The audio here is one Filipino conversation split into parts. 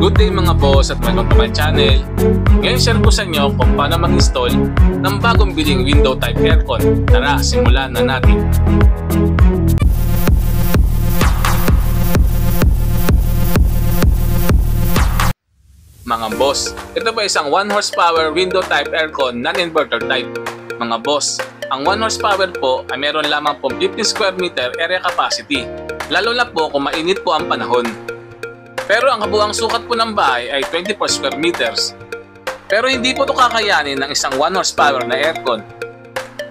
Good day mga boss at welcome to my channel. Ngayon share ko sa inyo kung paano mag-install ng bagong biling window type aircon. Tara, simulan na natin. Mga boss, ito ba isang 1 horsepower window type aircon non-inverter type? Mga boss, ang 1 horsepower po ay meron lamang pong 50 square meter area capacity, lalo na po kung mainit po ang panahon. Pero ang kabuuang sukat po ng bahay ay 24 square meters. Pero hindi po ito kakayanin ng isang 1 horsepower na aircon.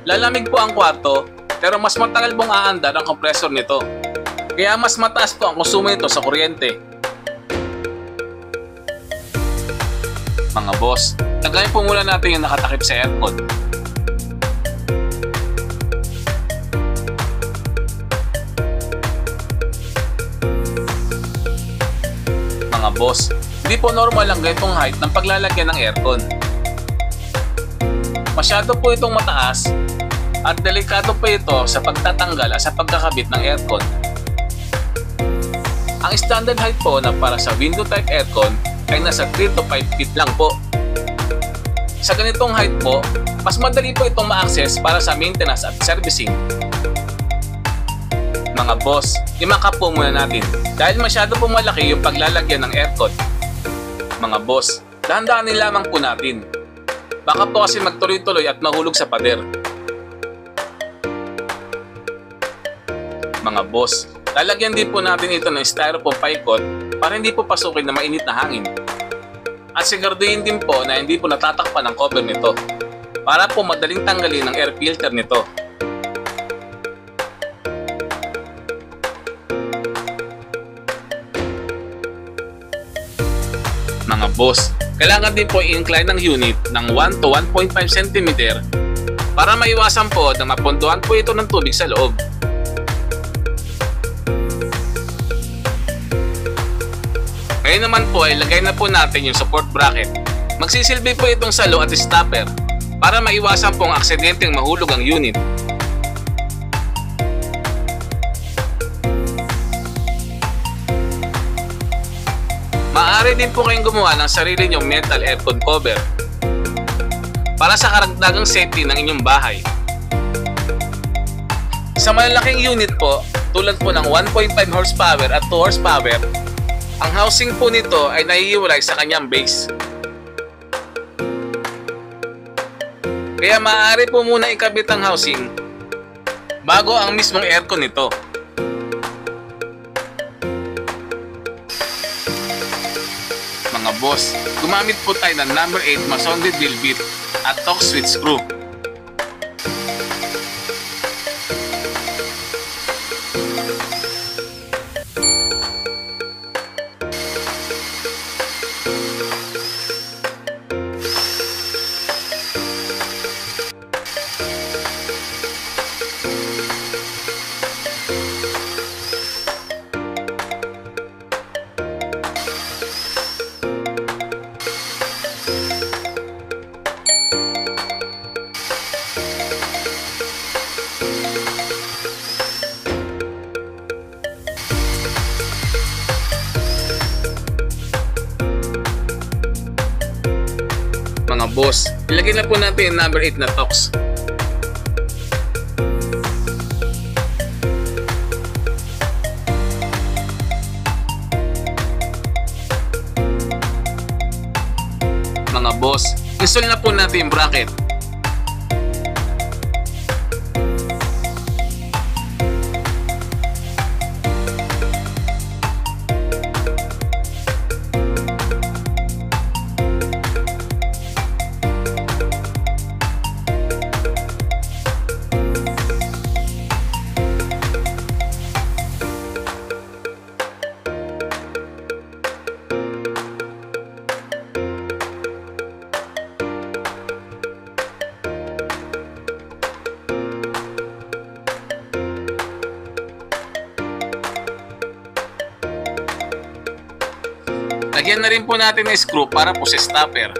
Lalamig po ang kwarto, pero mas matagal pong aandar ang compressor nito. Kaya mas mataas po ang konsumo nito sa kuryente. Mga boss, lagayin po muna natin yung nakatakip sa aircon. Mga boss, hindi po normal ang ganitong height ng paglalagyan ng aircon. Masyado po itong mataas at delikado po ito sa pagtatanggal at sa pagkakabit ng aircon. Ang standard height po na para sa window type aircon ay nasa 3 to 5 feet lang po. Sa ganitong height po, mas madali po itong ma-access para sa maintenance at servicing. Mga boss, i-mock-up po muna natin dahil masyado po malaki yung paglalagyan ng aircon. Mga boss, dahan-dahanin lamang po natin. Baka po kasi magtuloy-tuloy at mahulog sa pader. Mga boss, lalagyan din po natin ito ng styrofoam paikot para hindi po pasukin na mainit na hangin. At siguraduhin din po na hindi po natatakpan ang cover nito para po madaling tanggalin ang air filter nito. Mga boss, kailangan din po i-incline ng unit ng 1 to 1.5 cm para maiwasan po na mapunduhan po ito ng tubig sa loob. Ngayon naman po ay lagay na po natin yung support bracket. Magsisilbi po itong salo at stopper para maiwasan po ang aksidenteng mahulog ang unit. Maaari din po kayong gumawa ng sarili nyong metal aircon cover para sa karagdagang safety ng inyong bahay. Sa malalaking unit po, tulad po ng 1.5 horsepower at 2 horsepower, ang housing po nito ay naiiwalay sa kanyang base. Kaya maaari po muna ikabit ang housing bago ang mismong aircon nito. Mga boss, gumamit po tayo ng number 8 Masonde drill bit at torque switch screw. Mga boss, ilagay na po natin yung number 8 na tox. Mga boss, install na po natin yung bracket. Lagyan na rin po natin ng screw para po sa stopper.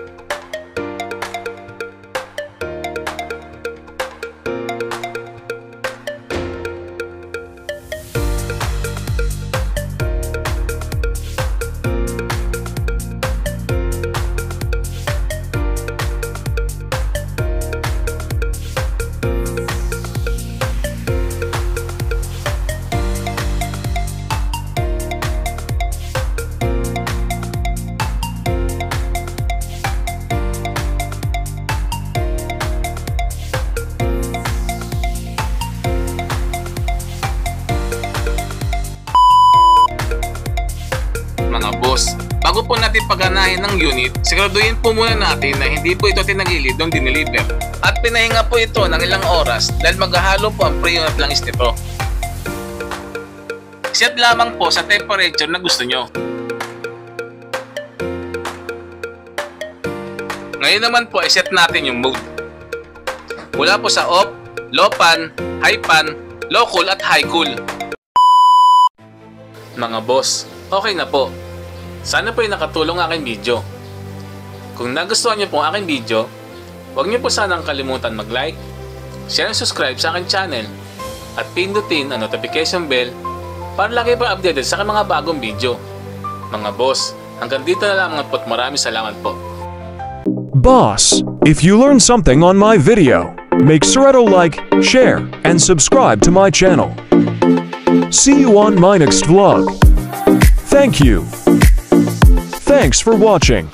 Mga boss, bago po natin paganahin ng unit, siguraduhin po muna natin na hindi po ito tinagilid nung dineliver. At pinahinga po ito ng ilang oras dahil maghahalo po ang pre-unit langis nito. Set lamang po sa temperature na gusto nyo. Ngayon naman po ay set natin yung mode. Mula po sa off, low pan, high pan, low cool at high cool. Mga boss, okay na po. Sana po ay nakatulong ang aking video. Kung nagustuhan niyo po ang aking video, huwag niyo po sanang kalimutan mag-like, share and subscribe sa aking channel at pindutin ang notification bell para lagi pa updated sa aking mga bagong video. Mga boss, hanggang dito na lang at maraming salamat po. Boss, if you learned something on my video, make sure to like, share, and subscribe to my channel. See you on my next vlog. Thank you. Thanks for watching.